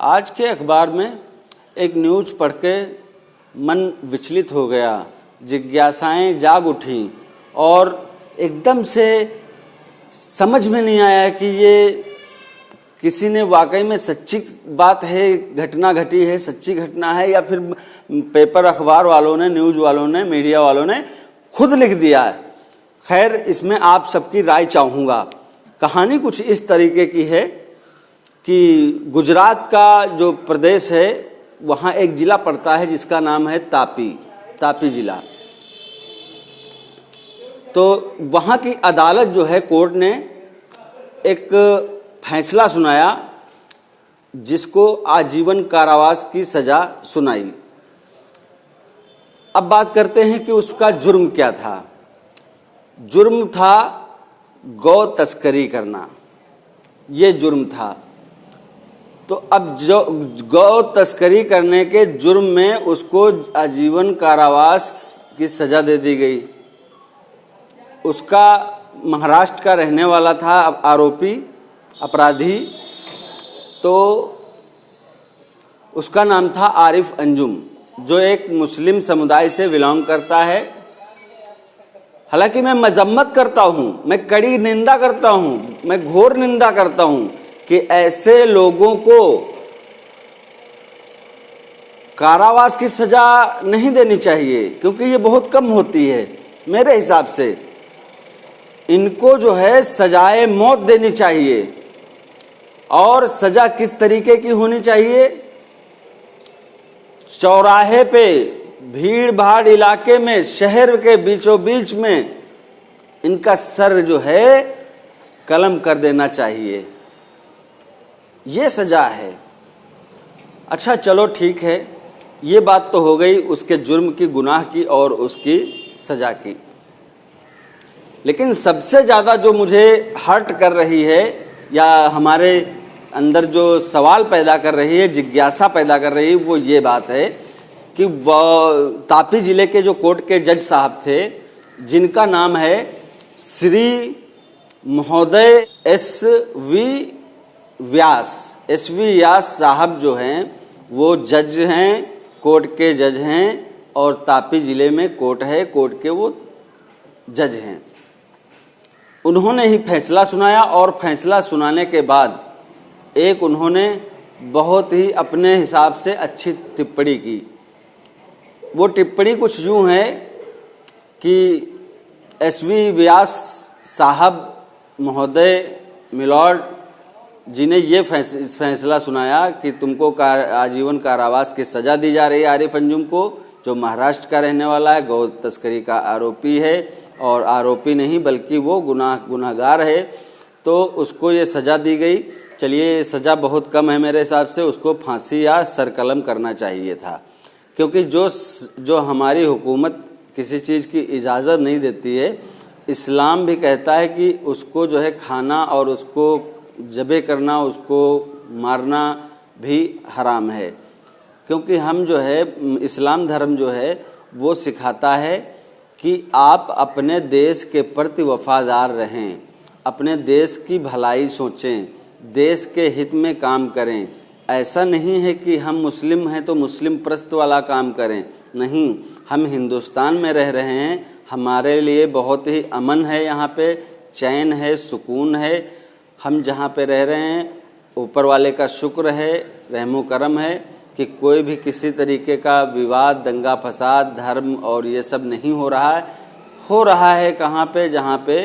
आज के अखबार में एक न्यूज़ पढ़ के मन विचलित हो गया, जिज्ञासाएं जाग उठी और एकदम से समझ में नहीं आया कि ये किसी ने वाकई में सच्ची बात है, घटना घटी है, सच्ची घटना है, या फिर पेपर अखबार वालों ने, न्यूज़ वालों ने, मीडिया वालों ने खुद लिख दिया है। खैर, इसमें आप सबकी राय चाहूँगा। कहानी कुछ इस तरीके की है कि गुजरात का जो प्रदेश है वहाँ एक जिला पड़ता है जिसका नाम है तापी जिला। तो वहाँ की अदालत जो है, कोर्ट ने एक फैसला सुनाया जिसको आजीवन कारावास की सजा सुनाई। अब बात करते हैं कि उसका जुर्म क्या था। जुर्म था गौ तस्करी करना, ये जुर्म था। तो अब जो गौ तस्करी करने के जुर्म में उसको आजीवन कारावास की सजा दे दी गई। उसका महाराष्ट्र का रहने वाला था आरोपी, अपराधी। तो उसका नाम था आरिफ अंजुम, जो एक मुस्लिम समुदाय से बिलोंग करता है। हालांकि मैं मजम्मत करता हूं, मैं कड़ी निंदा करता हूं, मैं घोर निंदा करता हूं कि ऐसे लोगों को कारावास की सजा नहीं देनी चाहिए, क्योंकि ये बहुत कम होती है मेरे हिसाब से। इनको जो है सजाए मौत देनी चाहिए। और सजा किस तरीके की होनी चाहिए? चौराहे पे, भीड़ भाड़ इलाके में, शहर के बीचों बीच में इनका सर जो है कलम कर देना चाहिए। ये सजा है। अच्छा, चलो ठीक है, ये बात तो हो गई उसके जुर्म की, गुनाह की और उसकी सजा की। लेकिन सबसे ज़्यादा जो मुझे हर्ट कर रही है या हमारे अंदर जो सवाल पैदा कर रही है, जिज्ञासा पैदा कर रही है, वो ये बात है कि तापी जिले के जो कोर्ट के जज साहब थे, जिनका नाम है श्री महोदय एस.वी. व्यास साहब, जो हैं वो जज हैं, कोर्ट के जज हैं और तापी जिले में कोर्ट है, कोर्ट के वो जज हैं। उन्होंने ही फैसला सुनाया और फैसला सुनाने के बाद एक उन्होंने बहुत ही अपने हिसाब से अच्छी टिप्पणी की। वो टिप्पणी कुछ यूँ है कि एस.वी. व्यास साहब महोदय मिलॉर्ड जी ने ये फैसला सुनाया कि तुमको आजीवन कारावास की सजा दी जा रही है आरिफ अंजुम को, जो महाराष्ट्र का रहने वाला है, गौ तस्करी का आरोपी है, और आरोपी नहीं बल्कि वो गुनाहगार है। तो उसको ये सज़ा दी गई। चलिए, सज़ा बहुत कम है मेरे हिसाब से, उसको फांसी या सरकलम करना चाहिए था, क्योंकि जो हमारी हुकूमत किसी चीज़ की इजाज़त नहीं देती है, इस्लाम भी कहता है कि उसको जो है खाना और उसको ज़बह करना, उसको मारना भी हराम है। क्योंकि हम जो है, इस्लाम धर्म जो है वो सिखाता है कि आप अपने देश के प्रति वफादार रहें, अपने देश की भलाई सोचें, देश के हित में काम करें। ऐसा नहीं है कि हम मुस्लिम हैं तो मुस्लिम प्रस्त वाला काम करें। नहीं, हम हिंदुस्तान में रह रहे हैं, हमारे लिए बहुत ही अमन है, यहाँ पे चैन है, सुकून है। हम जहाँ पे रह रहे हैं, ऊपर वाले का शुक्र है, रहमो करम है कि कोई भी किसी तरीके का विवाद, दंगा फसाद, धर्म और ये सब नहीं हो रहा है। हो रहा है कहाँ पे? जहाँ पे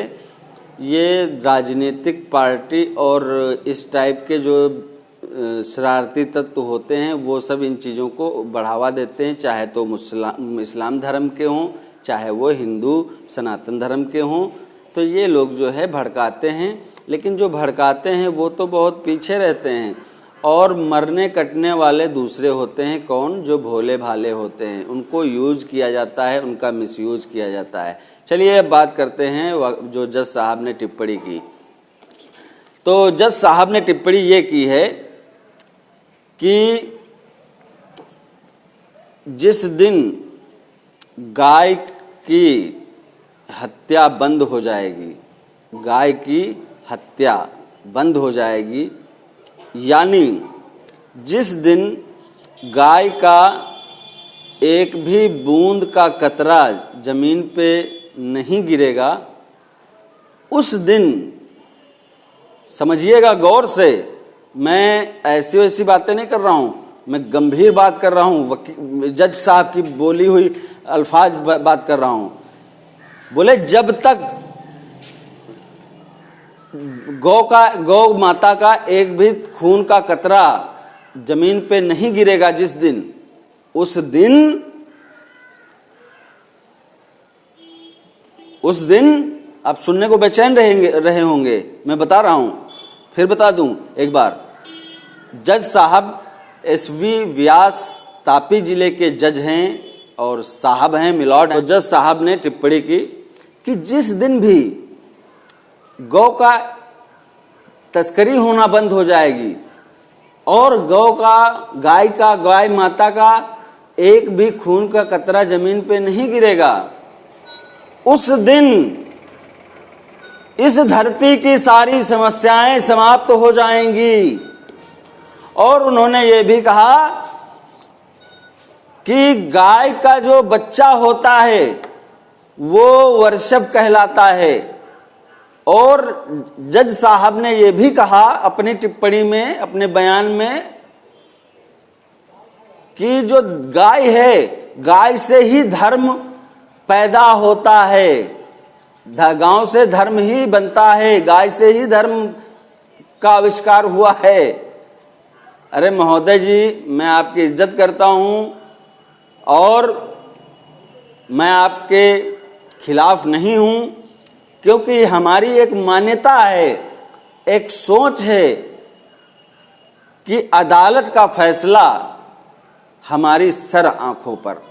ये राजनीतिक पार्टी और इस टाइप के जो शरारती तत्व होते हैं वो सब इन चीज़ों को बढ़ावा देते हैं, चाहे तो इस्लाम धर्म के हों, चाहे वो हिंदू सनातन धर्म के हों। तो ये लोग जो है भड़काते हैं, लेकिन जो भड़काते हैं वो तो बहुत पीछे रहते हैं और मरने कटने वाले दूसरे होते हैं। कौन? जो भोले भाले होते हैं, उनको यूज किया जाता है, उनका मिसयूज किया जाता है। चलिए, अब बात करते हैं जो जज साहब ने टिप्पणी की। तो जज साहब ने टिप्पणी ये की है कि जिस दिन गाय की हत्या बंद हो जाएगी, गाय की हत्या बंद हो जाएगी, यानी जिस दिन गाय का एक भी बूंद का कतरा जमीन पे नहीं गिरेगा, उस दिन समझिएगा गौर से, मैं ऐसी वैसी बातें नहीं कर रहा हूं, मैं गंभीर बात कर रहा हूं, जज साहब की बोली हुई अल्फाज बात कर रहा हूं। बोले जब तक गौ माता का एक भी खून का कतरा जमीन पे नहीं गिरेगा, जिस दिन, उस दिन आप सुनने को बेचैन रहे होंगे, मैं बता रहा हूं, फिर बता दूं एक बार। जज साहब एसवी व्यास तापी जिले के जज हैं और साहब हैं, मिलॉर्ड हैं। तो जज साहब ने टिप्पणी की कि जिस दिन भी गौ का तस्करी होना बंद हो जाएगी और गाय माता का एक भी खून का कतरा जमीन पे नहीं गिरेगा, उस दिन इस धरती की सारी समस्याएं समाप्त हो जाएंगी। और उन्होंने ये भी कहा कि गाय का जो बच्चा होता है वो वर्षभ कहलाता है। और जज साहब ने ये भी कहा अपनी टिप्पणी में, अपने बयान में, कि जो गाय है, गाय से ही धर्म पैदा होता है, गांव से धर्म ही बनता है, गाय से ही धर्म का आविष्कार हुआ है। अरे महोदय जी, मैं आपकी इज्जत करता हूं और मैं आपके खिलाफ नहीं हूं, क्योंकि हमारी एक मान्यता है, एक सोच है कि अदालत का फैसला हमारी सर आंखों पर,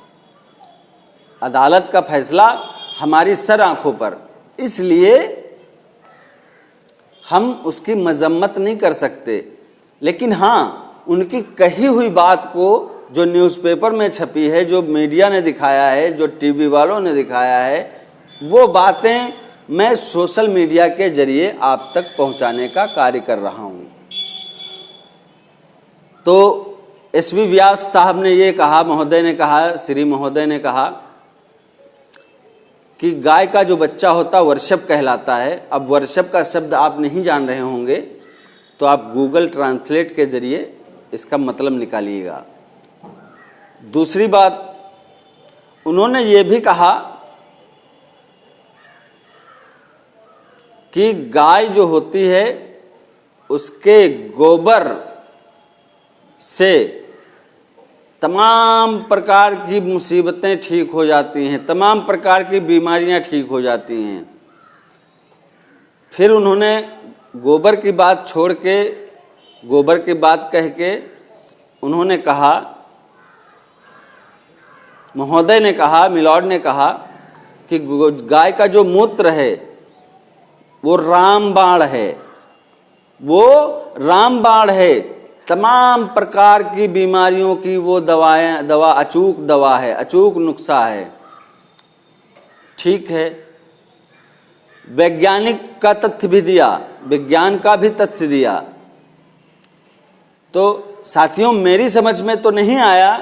अदालत का फैसला हमारी सर आंखों पर, इसलिए हम उसकी मजम्मत नहीं कर सकते। लेकिन हाँ, उनकी कही हुई बात को जो न्यूज़पेपर में छपी है, जो मीडिया ने दिखाया है, जो टीवी वालों ने दिखाया है, वो बातें मैं सोशल मीडिया के जरिए आप तक पहुंचाने का कार्य कर रहा हूं। तो एसवी व्यास साहब ने ये कहा, महोदय ने कहा, श्री महोदय ने कहा कि गाय का जो बच्चा होता वर्षभ कहलाता है। अब वर्षभ का शब्द आप नहीं जान रहे होंगे तो आप गूगल ट्रांसलेट के जरिए इसका मतलब निकालिएगा। दूसरी बात, उन्होंने ये भी कहा कि गाय जो होती है उसके गोबर से तमाम प्रकार की मुसीबतें ठीक हो जाती हैं, तमाम प्रकार की बीमारियां ठीक हो जाती हैं। फिर उन्होंने गोबर की बात छोड़ के, गोबर की बात कह के उन्होंने कहा, महोदय ने कहा, मिलॉर्ड ने कहा कि गाय का जो मूत्र है वो रामबाण है, वो रामबाण है, तमाम प्रकार की बीमारियों की वो दवा अचूक दवा है, अचूक नुस्खा है। ठीक है, वैज्ञानिक का तथ्य भी दिया, विज्ञान का भी तथ्य दिया। तो साथियों, मेरी समझ में तो नहीं आया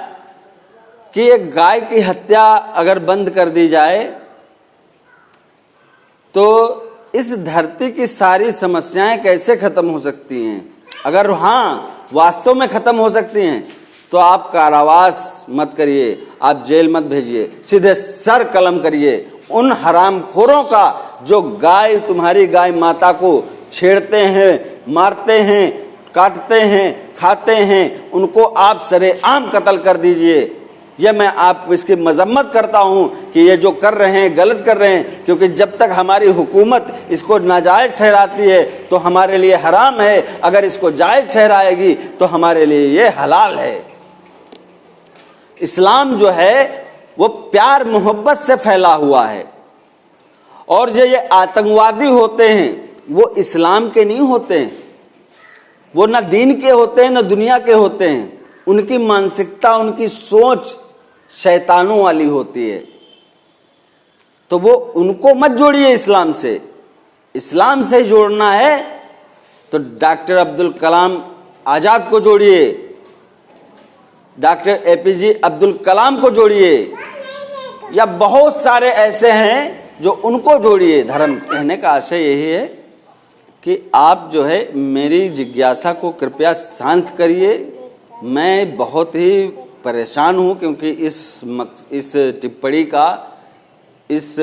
कि एक गाय की हत्या अगर बंद कर दी जाए तो इस धरती की सारी समस्याएं कैसे खत्म हो सकती हैं। अगर हाँ वास्तव में खत्म हो सकती हैं तो आप कारावास मत करिए, आप जेल मत भेजिए, सीधे सर कलम करिए उन हरामखोरों का जो गाय, तुम्हारी गाय माता को छेड़ते हैं, मारते हैं, काटते हैं, खाते हैं, उनको आप सरेआम कत्ल कर दीजिए। ये मैं आप इसकी मजम्मत करता हूं कि ये जो कर रहे हैं गलत कर रहे हैं, क्योंकि जब तक हमारी हुकूमत इसको नाजायज ठहराती है तो हमारे लिए हराम है, अगर इसको जायज ठहराएगी तो हमारे लिए ये हलाल है। इस्लाम जो है वो प्यार मोहब्बत से फैला हुआ है, और जो ये आतंकवादी होते हैं वो इस्लाम के नहीं होते हैं, वो ना दीन के होते हैं ना दुनिया के होते हैं। उनकी मानसिकता, उनकी सोच शैतानों वाली होती है। तो वो उनको मत जोड़िए इस्लाम से, इस्लाम से जोड़ना है तो डॉक्टर अब्दुल कलाम आजाद को जोड़िए, डॉक्टर एपीजे अब्दुल कलाम को जोड़िए, या बहुत सारे ऐसे हैं जो उनको जोड़िए। धर्म कहने का आशय यही है कि आप जो है मेरी जिज्ञासा को कृपया शांत करिए। मैं बहुत ही परेशान हूँ क्योंकि इस टिप्पणी का, इस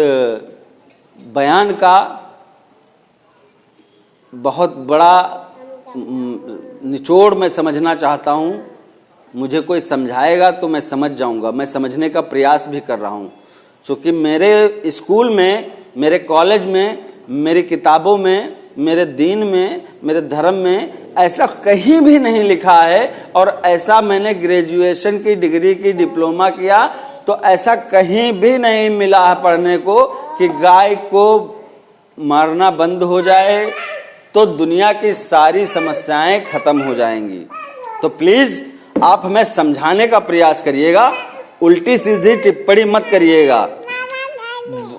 बयान का बहुत बड़ा निचोड़ मैं समझना चाहता हूँ। मुझे कोई समझाएगा तो मैं समझ जाऊँगा, मैं समझने का प्रयास भी कर रहा हूँ। क्योंकि मेरे स्कूल में, मेरे कॉलेज में, मेरी किताबों में, मेरे दीन में, मेरे धर्म में ऐसा कहीं भी नहीं लिखा है, और ऐसा मैंने ग्रेजुएशन की डिग्री की डिप्लोमा किया तो ऐसा कहीं भी नहीं मिला है पढ़ने को कि गाय को मारना बंद हो जाए तो दुनिया की सारी समस्याएं खत्म हो जाएंगी। तो प्लीज आप हमें समझाने का प्रयास करिएगा, उल्टी सीधी टिप्पणी मत करिएगा,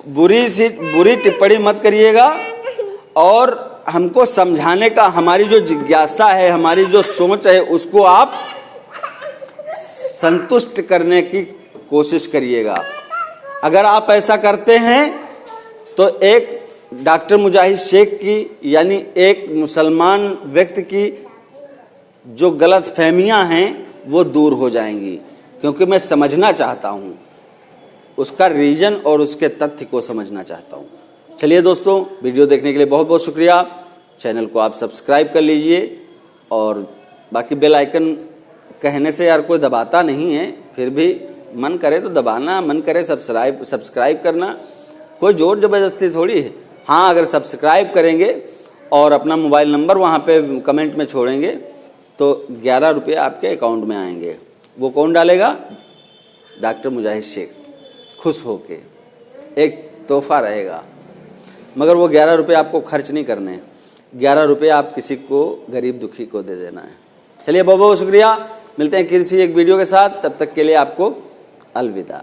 बुरी टिप्पणी मत करिएगा, और हमको समझाने का, हमारी जो जिज्ञासा है, हमारी जो सोच है, उसको आप संतुष्ट करने की कोशिश करिएगा। अगर आप ऐसा करते हैं तो एक डॉक्टर मुजाहिद शेख की, यानी एक मुसलमान व्यक्ति की जो गलत फहमियाँ हैं वो दूर हो जाएंगी, क्योंकि मैं समझना चाहता हूँ, उसका रीजन और उसके तथ्य को समझना चाहता हूँ। चलिए दोस्तों, वीडियो देखने के लिए बहुत बहुत शुक्रिया। चैनल को आप सब्सक्राइब कर लीजिए, और बाकी बेल आइकन कहने से यार कोई दबाता नहीं है, फिर भी मन करे तो दबाना, मन करे सब्सक्राइब करना, कोई जोर जबरदस्ती थोड़ी है। हाँ, अगर सब्सक्राइब करेंगे और अपना मोबाइल नंबर वहाँ पे कमेंट में छोड़ेंगे तो 11 रुपये आपके अकाउंट में आएंगे। वो कौन डालेगा? डॉक्टर मुजाहिद शेख, खुश होके, एक तोहफा रहेगा। मगर वो 11 रुपये आपको खर्च नहीं करने, 11 रुपये आप किसी को, गरीब दुखी को दे देना है। चलिए बहुत बहुत शुक्रिया, मिलते हैं किसी एक वीडियो के साथ, तब तक के लिए आपको अलविदा।